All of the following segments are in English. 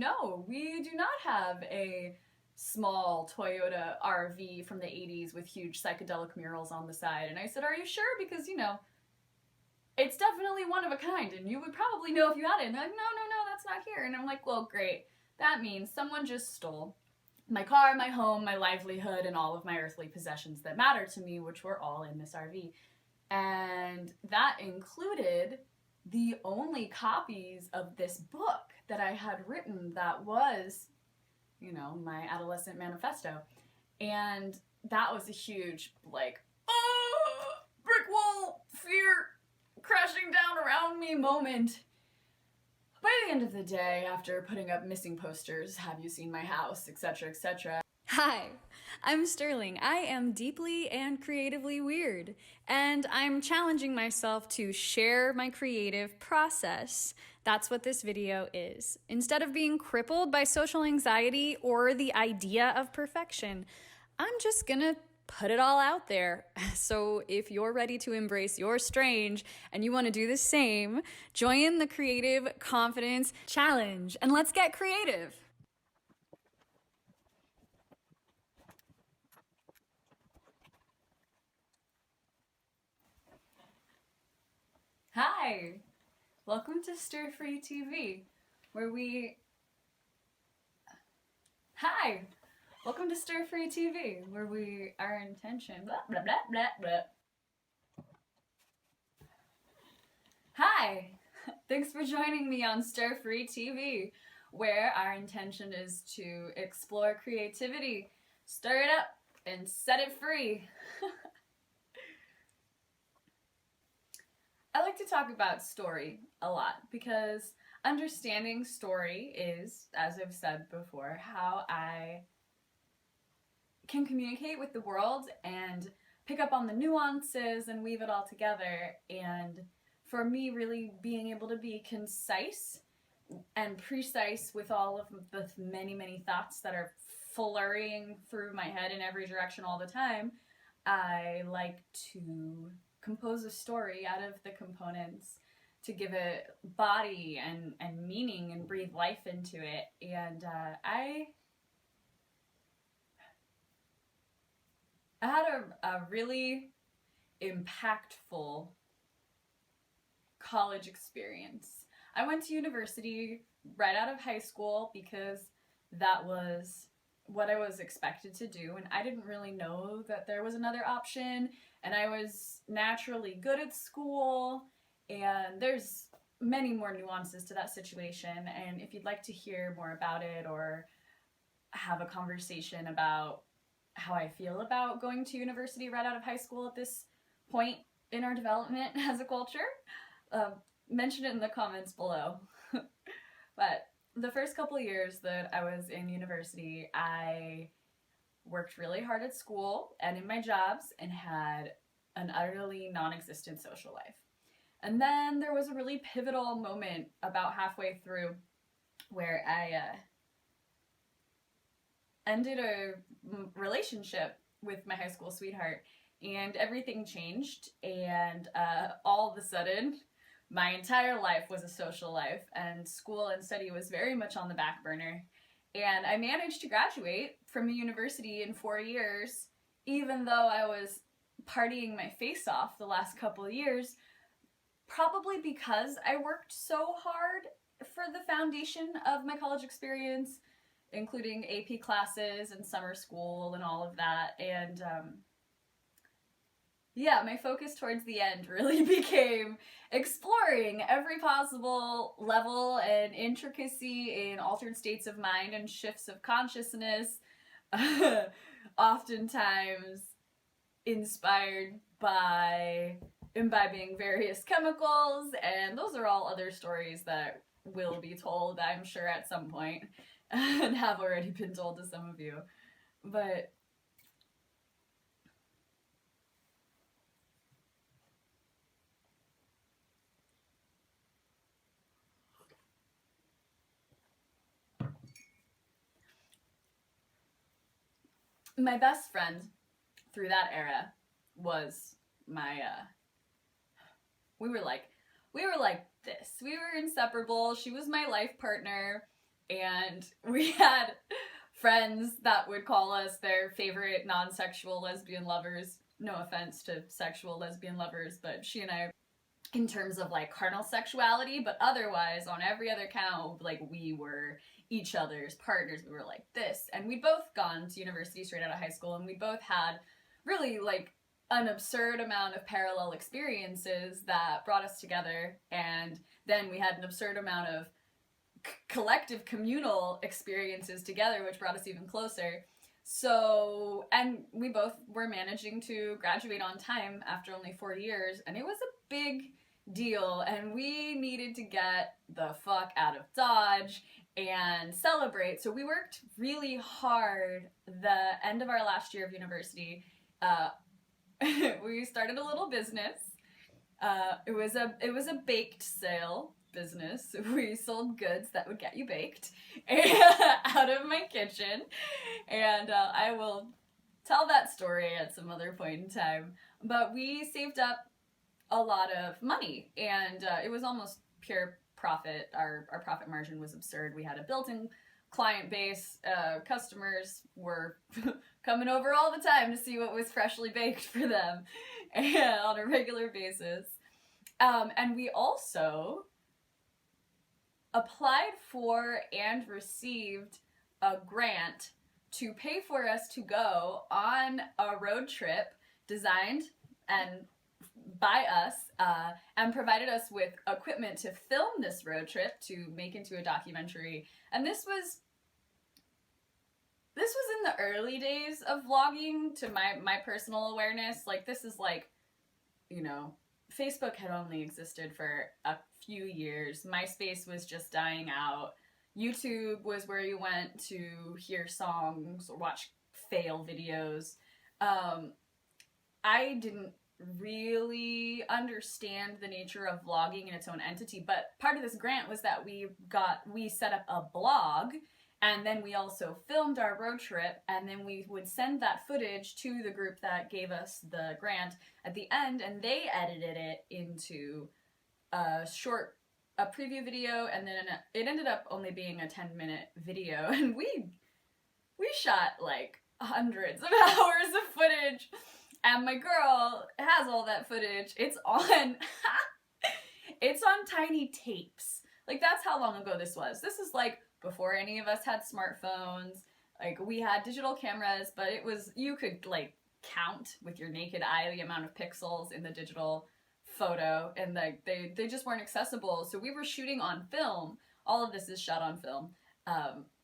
no, we do not have a small Toyota RV from the 80s with huge psychedelic murals on the side. And I said, are you sure? Because, you know, it's definitely one of a kind, and you would probably know if you had it. And they're like, no, that's not here. And I'm like, well, great. That means someone just stole my car, my home, my livelihood, and all of my earthly possessions that matter to me, which were all in this RV. And that included the only copies of this book that I had written that was, you know, my adolescent manifesto. And that was a huge, like, oh, brick wall, fear crashing down around me moment. By the end of the day, after putting up missing posters, have you seen my house, etc., etc. Hi, I'm Stirling. I am deeply and creatively weird, and I'm challenging myself to share my creative process. That's what this video is. Instead of being crippled by social anxiety or the idea of perfection, I'm just gonna put it all out there. So if you're ready to embrace your strange and you want to do the same, join the Creative Confidence Challenge and let's get creative. Hi! Welcome to Stir Free TV, where we... Hi! Welcome to Stir Free TV, where our intention... Blah, blah, blah, blah, blah. Hi! Thanks for joining me on Stir Free TV, where our intention is to explore creativity, stir it up, and set it free. I like to talk about story a lot because understanding story is, as I've said before, how I can communicate with the world and pick up on the nuances and weave it all together. And for me, really being able to be concise and precise with all of the many, many thoughts that are flurrying through my head in every direction all the time, I like to compose a story out of the components to give it body and meaning and breathe life into it. And I had a really impactful college experience. I went to university right out of high school because that was what I was expected to do, and I didn't really know that there was another option, and I was naturally good at school, and there's many more nuances to that situation. And if you'd like to hear more about it or have a conversation about how I feel about going to university right out of high school at this point in our development as a culture, mention it in the comments below. But the first couple of years that I was in university, I worked really hard at school and in my jobs and had an utterly non-existent social life. And then there was a really pivotal moment about halfway through where I ended a relationship with my high school sweetheart, and everything changed, and all of a sudden my entire life was a social life, and school and study was very much on the back burner. And I managed to graduate from a university in 4 years, even though I was partying my face off the last couple of years, probably because I worked so hard for the foundation of my college experience, including AP classes and summer school and all of that. And yeah, my focus towards the end really became exploring every possible level and intricacy in altered states of mind and shifts of consciousness, oftentimes inspired by imbibing various chemicals, and those are all other stories that will be told, I'm sure, at some point, and have already been told to some of you. But my best friend through that era was my, we were like this. We were inseparable. She was my life partner. And we had friends that would call us their favorite non-sexual lesbian lovers. No offense to sexual lesbian lovers, but she and I, in terms of like carnal sexuality, but otherwise on every other count, like we were each other's partners. We were like this. And we'd both gone to university straight out of high school, and we both had really like an absurd amount of parallel experiences that brought us together. And then we had an absurd amount of collective communal experiences together, which brought us even closer. So, and we both were managing to graduate on time after only 4 years, and it was a big deal, and we needed to get the fuck out of Dodge and celebrate. So we worked really hard the end of our last year of university. We started a little business. It was a baked sale business. We sold goods that would get you baked out of my kitchen, and I will tell that story at some other point in time. But we saved up a lot of money, and it was almost pure profit. Our profit margin was absurd. We had a built-in client base. Customers were coming over all the time to see what was freshly baked for them on a regular basis. And we also applied for and received a grant to pay for us to go on a road trip designed and by us, and provided us with equipment to film this road trip to make into a documentary. And this was in the early days of vlogging, to my personal awareness. Like, this is like, you know, Facebook had only existed for a few years. MySpace was just dying out. YouTube was where you went to hear songs or watch fail videos. I didn't really understand the nature of vlogging in its own entity, but part of this grant was that we set up a blog, and then we also filmed our road trip, and then we would send that footage to the group that gave us the grant at the end, and they edited it into a preview video, and then it ended up only being a 10-minute video, and we shot like hundreds of hours of footage, and my girl has all that footage. It's on tiny tapes. Like, that's how long ago this was. This is like before any of us had smartphones. Like, we had digital cameras, but it was, you could like count with your naked eye the amount of pixels in the digital photo, and like they just weren't accessible. So we were shooting on film. All of this is shot on film.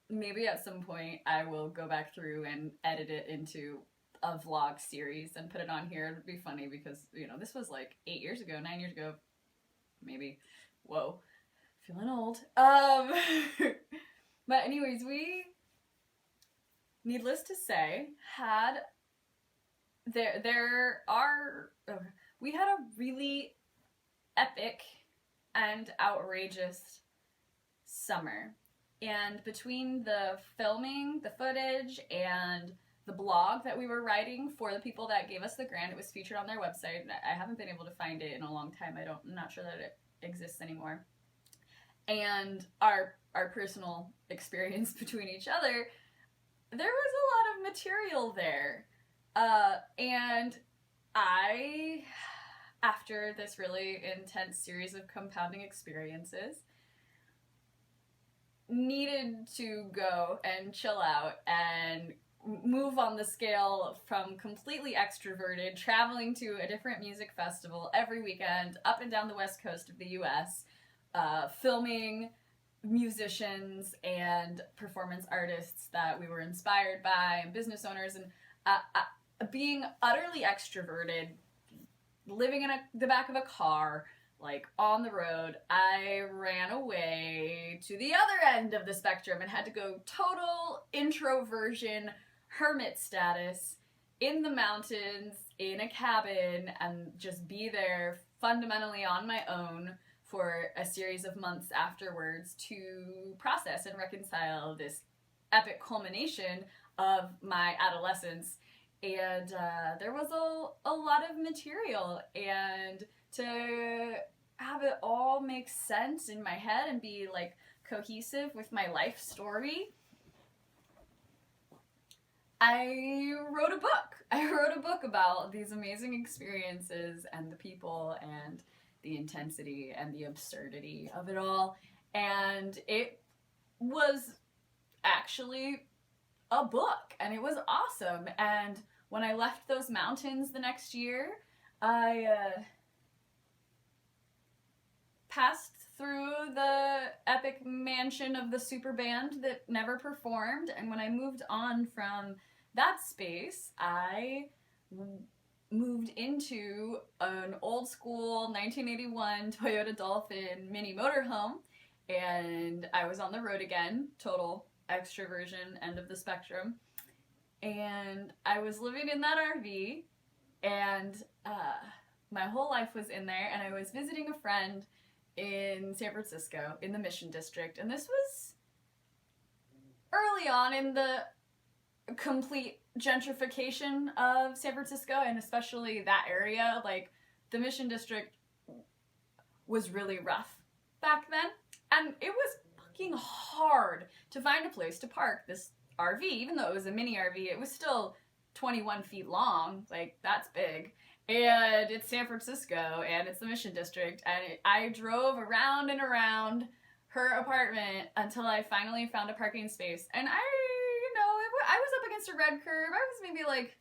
Maybe at some point I will go back through and edit it into a vlog series and put it on here. It would be funny because, you know, this was like 9 years ago, maybe. Whoa, feeling old. But anyways, we, needless to say, we had a really epic and outrageous summer. And between the filming, the footage, and the blog that we were writing for the people that gave us the grant, it was featured on their website. I haven't been able to find it in a long time. I'm not sure that it exists anymore. And our personal experience between each other, there was a lot of material there. And I, after this really intense series of compounding experiences, needed to go and chill out and move on the scale from completely extroverted, traveling to a different music festival every weekend up and down the west coast of the US, filming musicians and performance artists that we were inspired by, and business owners, and being utterly extroverted, living in the back of a car, like on the road. I ran away to the other end of the spectrum and had to go total introversion, hermit status, in the mountains, in a cabin, and just be there fundamentally on my own for a series of months afterwards to process and reconcile this epic culmination of my adolescence. And there was a lot of material, and to have it all make sense in my head and be like cohesive with my life story, I wrote a book. I wrote a book about these amazing experiences and the people and the intensity and the absurdity of it all. And it was actually a book, and it was awesome. And when I left those mountains the next year, I passed through the epic mansion of the super band that never performed, and when I moved on from that space, I moved into an old school 1981 Toyota Dolphin mini motorhome, and I was on the road again, total extroversion, end of the spectrum, and I was living in that RV, and my whole life was in there, and I was visiting a friend in San Francisco, in the Mission District, and this was early on in the complete gentrification of San Francisco, and especially that area. Like, the Mission District was really rough back then, and it was fucking hard to find a place to park this RV. Even though it was a mini RV, it was still 21 feet long. Like, that's big. And it's San Francisco, and it's the Mission District, and I drove around and around her apartment until I finally found a parking space. And I was up against a red curb. I was maybe like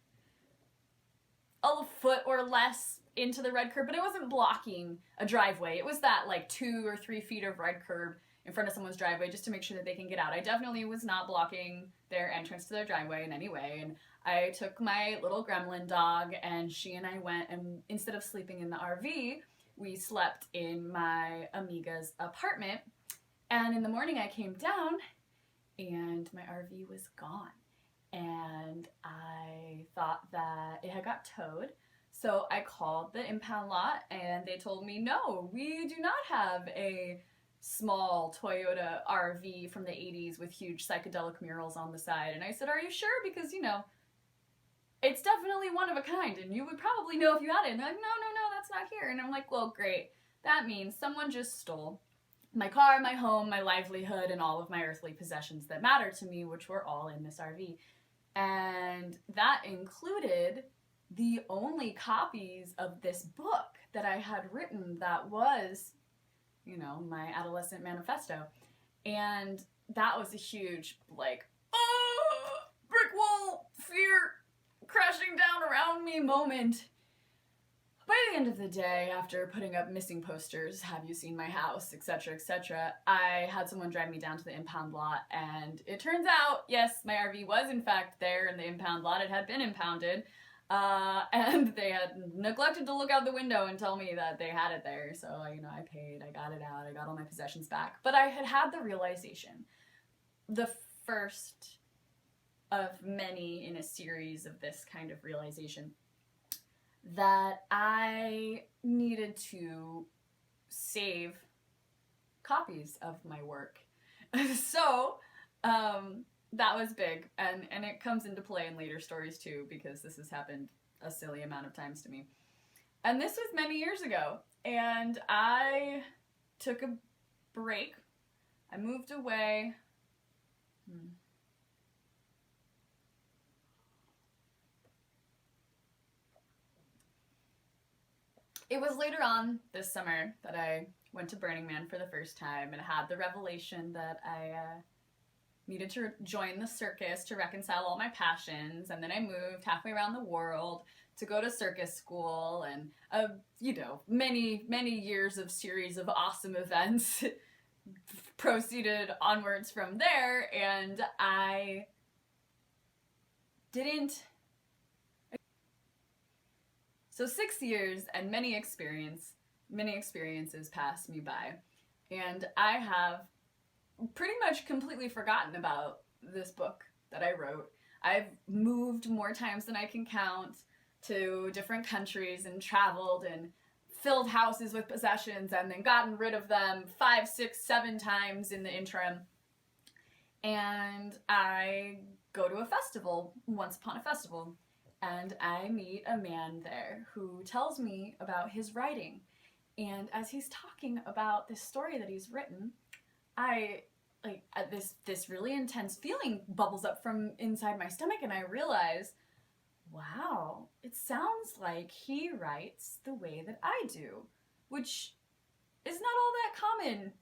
a foot or less into the red curb, but it wasn't blocking a driveway. It was that like 2 or 3 feet of red curb in front of someone's driveway just to make sure that they can get out. I definitely was not blocking their entrance to their driveway in any way. And I took my little gremlin dog, and she and I went, and instead of sleeping in the RV, we slept in my amiga's apartment. And in the morning I came down, and my RV was gone. And I thought that it had got towed. So I called the impound lot, and they told me, no, we do not have a small Toyota RV from the 80s with huge psychedelic murals on the side. And I said, are you sure? Because, it's definitely one of a kind, and you would probably know if you had it. And they're like, no, that's not here. And I'm like, well, great. That means someone just stole my car, my home, my livelihood, and all of my earthly possessions that matter to me, which were all in this RV. And that included the only copies of this book that I had written that was, my adolescent manifesto. And that was a huge, brick wall, fear crashing down around me moment. By the end of the day, after putting up missing posters, have you seen my house, etc., I had someone drive me down to the impound lot, and it turns out, yes, my RV was in fact there in the impound lot. It had been impounded, and they had neglected to look out the window and tell me that they had it there. So, I paid, I got it out, I got all my possessions back. But I had the realization, the first of many in a series of this kind of realization, that I needed to save copies of my work. So, that was big, and it comes into play in later stories too, because this has happened a silly amount of times to me. And this was many years ago, and I took a break. I moved away. It was later on this summer that I went to Burning Man for the first time and had the revelation that I needed to join the circus to reconcile all my passions. And then I moved halfway around the world to go to circus school, and many, many years of series of awesome events proceeded onwards from there. And I didn't. So 6 years and many experiences passed me by, and I have pretty much completely forgotten about this book that I wrote. I've moved more times than I can count to different countries and traveled and filled houses with possessions and then gotten rid of them 5, 6, 7 times in the interim. And I go to a festival once upon a festival, and I meet a man there who tells me about his writing. And as he's talking about this story that he's written, I this really intense feeling bubbles up from inside my stomach, and I realize, wow, it sounds like he writes the way that I do, which is not all that common.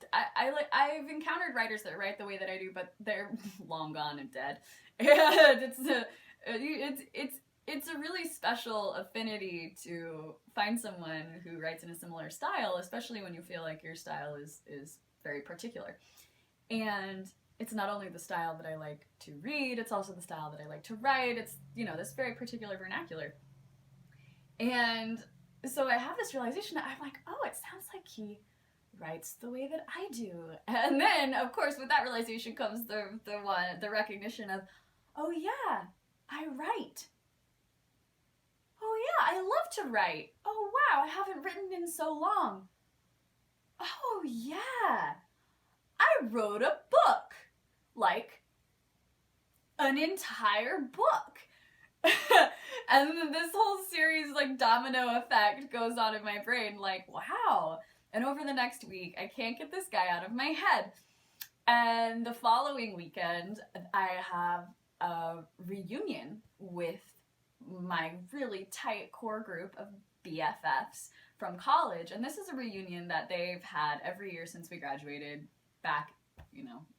I've encountered writers that write the way that I do, but they're long gone and dead. And it's a really special affinity to find someone who writes in a similar style, especially when you feel like your style is very particular. And it's not only the style that I like to read, it's also the style that I like to write. It's, this very particular vernacular. And so I have this realization that I'm like, oh, it sounds like he writes the way that I do. And then, of course, with that realization comes the recognition of, oh yeah, I write. Oh yeah, I love to write. Oh wow, I haven't written in so long. Oh yeah, I wrote a book. Like, an entire book. And then this whole series, like, domino effect goes on in my brain, like, wow. And over the next week, I can't get this guy out of my head. And the following weekend, I have a reunion with my really tight core group of BFFs from college. And this is a reunion that they've had every year since we graduated back,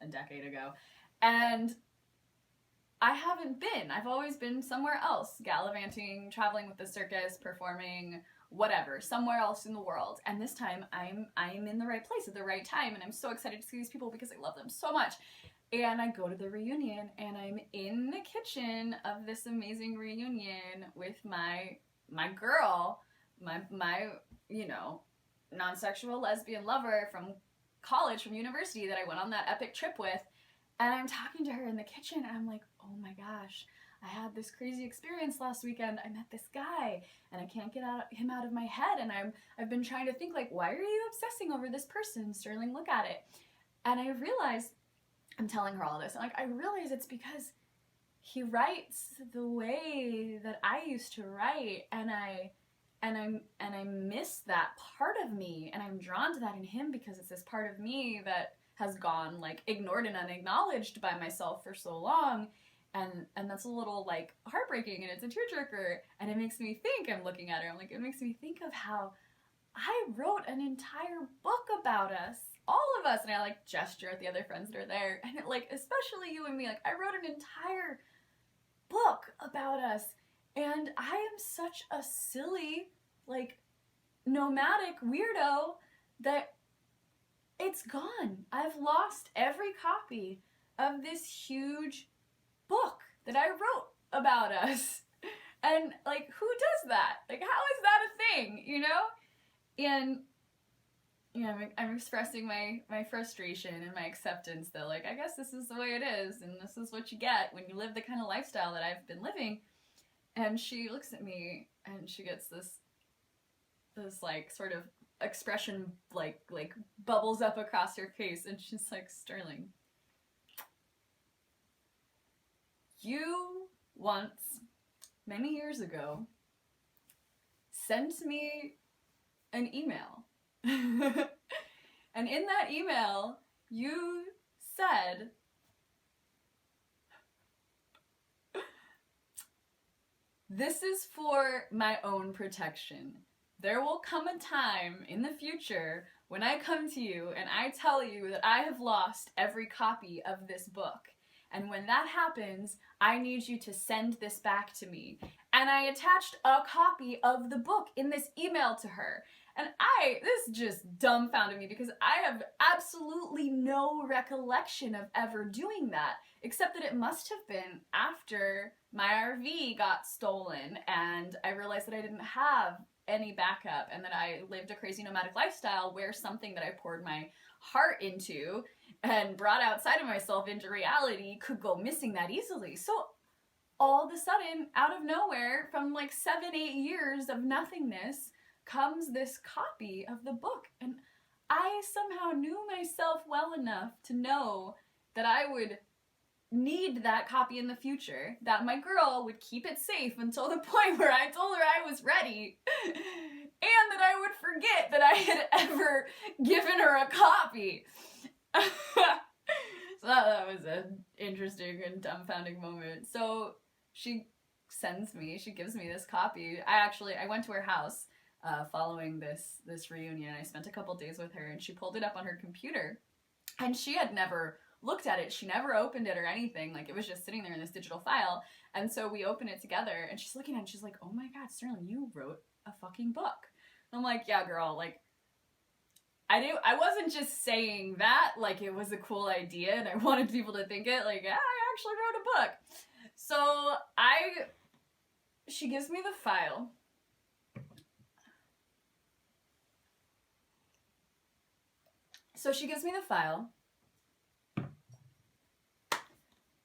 a decade ago. And I haven't been. I've always been somewhere else, gallivanting, traveling with the circus, performing, whatever, somewhere else in the world. And this time I'm in the right place at the right time, and I'm so excited to see these people because I love them so much. And I go to the reunion, and I'm in the kitchen of this amazing reunion with my girl, my non-sexual lesbian lover from college, from university, that I went on that epic trip with. And I'm talking to her in the kitchen, and I'm like, oh my gosh, I had this crazy experience last weekend. I met this guy, and I can't get him out of my head. And I've been trying to think, like, why are you obsessing over this person? Sterling, look at it. And I realized, I'm telling her all this, and I realize it's because he writes the way that I used to write, and I miss that part of me, and I'm drawn to that in him because it's this part of me that has gone, like, ignored and unacknowledged by myself for so long, and that's a little, like, heartbreaking, and it's a tearjerker, and it makes me think, I'm looking at her, I'm like, it makes me think of how I wrote an entire book about us, all of us, and I, like, gesture at the other friends that are there, and it, like, especially you and me, like, I wrote an entire book about us, and I am such a silly, like, nomadic weirdo that it's gone. I've lost every copy of this huge book that I wrote about us. And, like, who does that? Like, how is that a thing, And, I'm expressing my frustration and my acceptance that, like, I guess this is the way it is, and this is what you get when you live the kind of lifestyle that I've been living. And she looks at me, and she gets this like, sort of expression, like bubbles up across her face, and she's like, Sterling, you once, many years ago, sent me an email. And in that email, you said, this is for my own protection. There will come a time in the future when I come to you and I tell you that I have lost every copy of this book. And when that happens, I need you to send this back to me. And I attached a copy of the book in this email to her. And this just dumbfounded me because I have absolutely no recollection of ever doing that, except that it must have been after my RV got stolen and I realized that I didn't have any backup and that I lived a crazy nomadic lifestyle where something that I poured my heart into and brought outside of myself into reality could go missing that easily. So all of a sudden, out of nowhere, from like 7-8 years of nothingness, comes this copy of the book. And I somehow knew myself well enough to know that I would need that copy in the future, that my girl would keep it safe until the point where I told her I was ready, and that I would forget that I had ever given her a copy. So that was an interesting and dumbfounding moment. So she gives me this copy. I went to her house following this reunion. I spent a couple days with her, and she pulled it up on her computer, and she had never looked at it. She never opened it or anything. Like, it was just sitting there in this digital file. And so we open it together, and she's looking at it, and she's like, oh my God, Stirling, you wrote a fucking book. And I'm like, yeah, girl, like, I wasn't just saying that like it was a cool idea and I wanted people to think it, like, yeah, I actually wrote a book. So she gives me the file.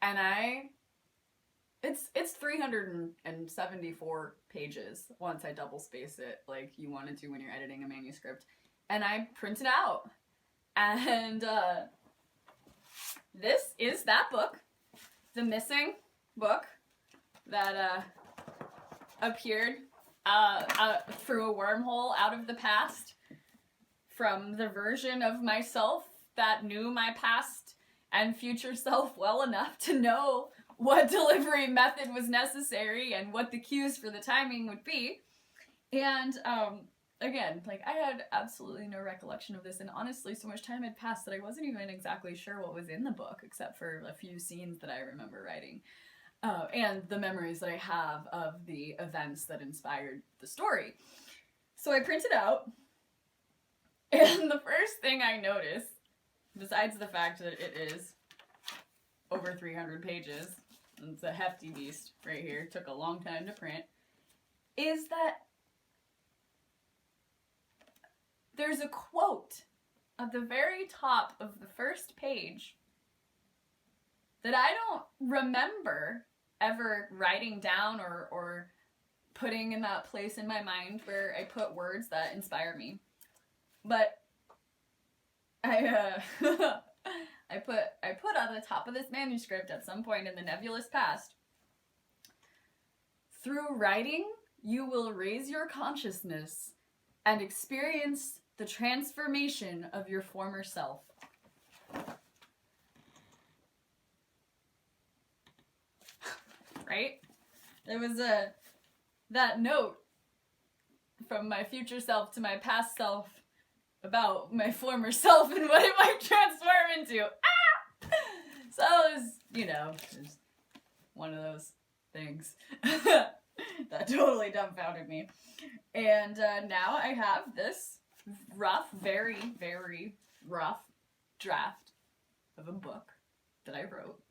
And it's 374 pages once I double space it, like you want to do when you're editing a manuscript. And I print it out. And this is that book, the missing book that appeared through a wormhole out of the past from the version of myself that knew my past and future self well enough to know what delivery method was necessary and what the cues for the timing would be. And again, like, I had absolutely no recollection of this, and honestly, so much time had passed that I wasn't even exactly sure what was in the book, except for a few scenes that I remember writing, and the memories that I have of the events that inspired the story. So I print it out, and the first thing I notice, besides the fact that it is over 300 pages, it's a hefty beast right here, took a long time to print, is that there's a quote at the very top of the first page that I don't remember ever writing down or putting in that place in my mind where I put words that inspire me. But I put on the top of this manuscript at some point in the nebulous past, through writing, you will raise your consciousness and experience the transformation of your former self. Right? There was that note from my future self to my past self about my former self and what it might transform into. Ah! So it was, just one of those things that totally dumbfounded me. And now I have this rough, very, very rough draft of a book that I wrote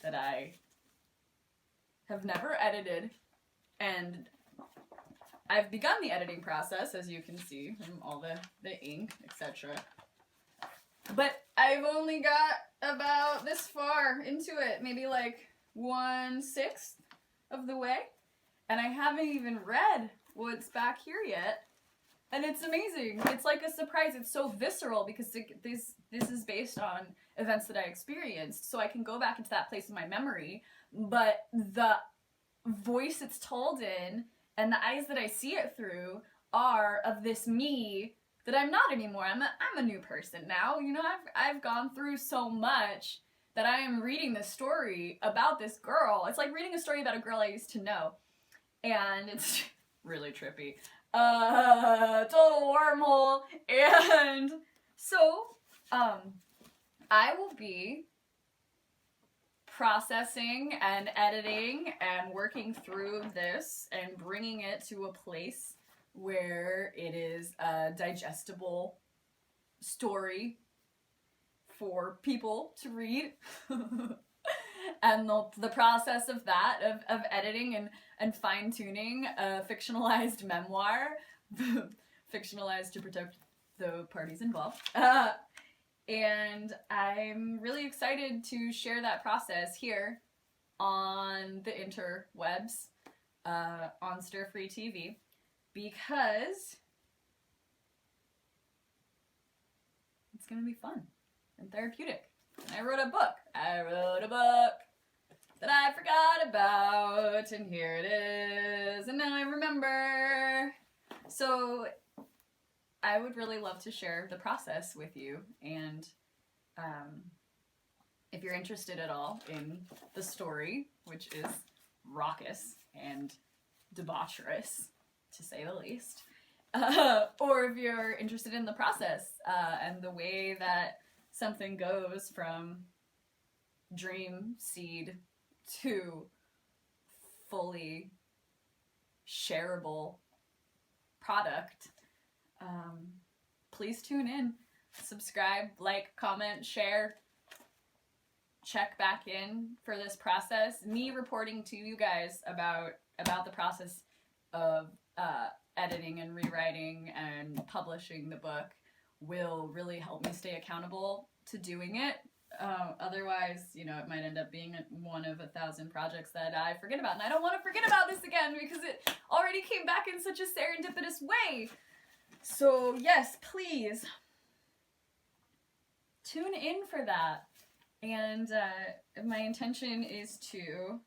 that I have never edited, and I've begun the editing process, as you can see from all the ink, etc. But I've only got about this far into it, maybe like 1/6 of the way, and I haven't even read what's back here yet. And it's amazing. It's like a surprise. It's so visceral because this is based on events that I experienced, so I can go back into that place in my memory, but the voice it's told in and the eyes that I see it through are of this me that I'm not anymore. I'm a new person now. I've gone through so much that I am reading this story about this girl. It's like reading a story about a girl I used to know, and it's really trippy. Total wormhole. And so I will be processing and editing and working through this and bringing it to a place where it is a digestible story for people to read. And the process of that, of editing and fine-tuning a fictionalized memoir, fictionalized to protect the parties involved. And I'm really excited to share that process here on the interwebs, on Stir Free TV, because it's going to be fun and therapeutic. And I wrote a book that I forgot about, and here it is, and now I remember. So I would really love to share the process with you and if you're interested at all in the story, which is raucous and debaucherous, to say the least, or if you're interested in the process and the way that something goes from dream seed to fully shareable product, please tune in, subscribe, like, comment, share, check back in for this process. Me reporting to you guys about the process of editing and rewriting and publishing the book will really help me stay accountable to doing it. Otherwise, you know, it might end up being one of 1,000 projects that I forget about. And I don't want to forget about this again because it already came back in such a serendipitous way. So yes, please tune in for that. And my intention is to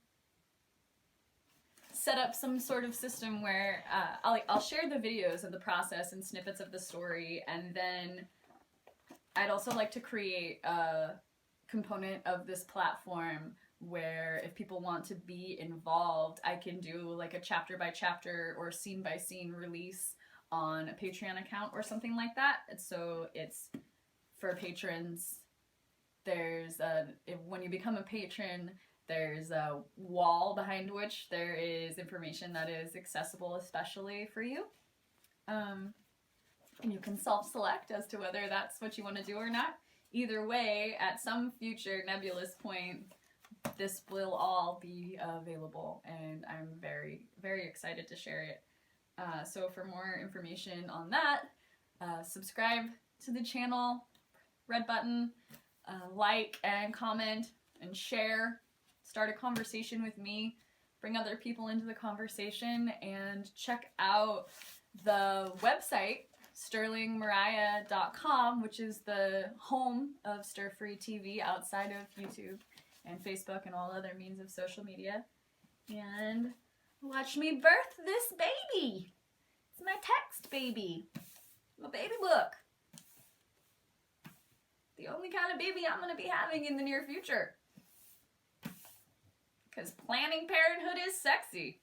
set up some sort of system where I'll share the videos of the process and snippets of the story, and then I'd also like to create a component of this platform where if people want to be involved, I can do like a chapter by chapter or scene by scene release on a Patreon account or something like that. And so it's for patrons. There's when you become a patron, there's a wall behind which there is information that is accessible especially for you. And you can self-select as to whether that's what you want to do or not. Either way, at some future nebulous point, this will all be available, and I'm very, very excited to share it. So for more information on that, subscribe to the channel, red button, like and comment and share, start a conversation with me, bring other people into the conversation, and check out the website, stirlingmariah.com, which is the home of Stir Free TV outside of YouTube and Facebook and all other means of social media. And watch me birth this baby. It's my text baby. My baby book. The only kind of baby I'm going to be having in the near future. Because planning parenthood is sexy.